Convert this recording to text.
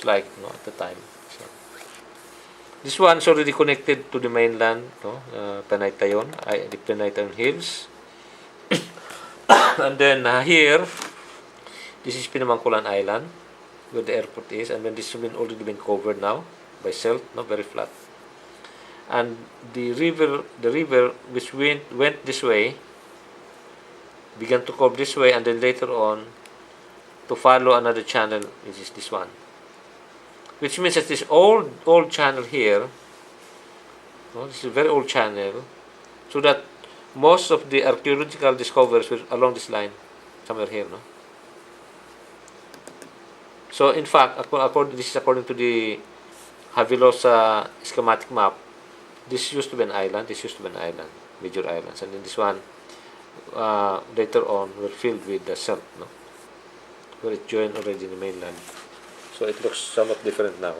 looks like, no, at the time. So, this one is already connected to the mainland, no, Panaytayon, the Panaytayon Hills. And then here, this is Pinamangkulan Island, where the airport is, and then this has already been covered now by silt, no, very flat. And the river which went this way, began to curve this way, and then later on to follow another channel, which is this one. Which means that this old channel here, no, this is a very old channel, so that most of the archaeological discoveries were along this line, somewhere here, no. So in fact, this is according to the Havelosa schematic map. This used to be an island. This used to be an island, major islands, and then this one later on were filled with the silt, no, where it joined already in the mainland. So it looks somewhat different now.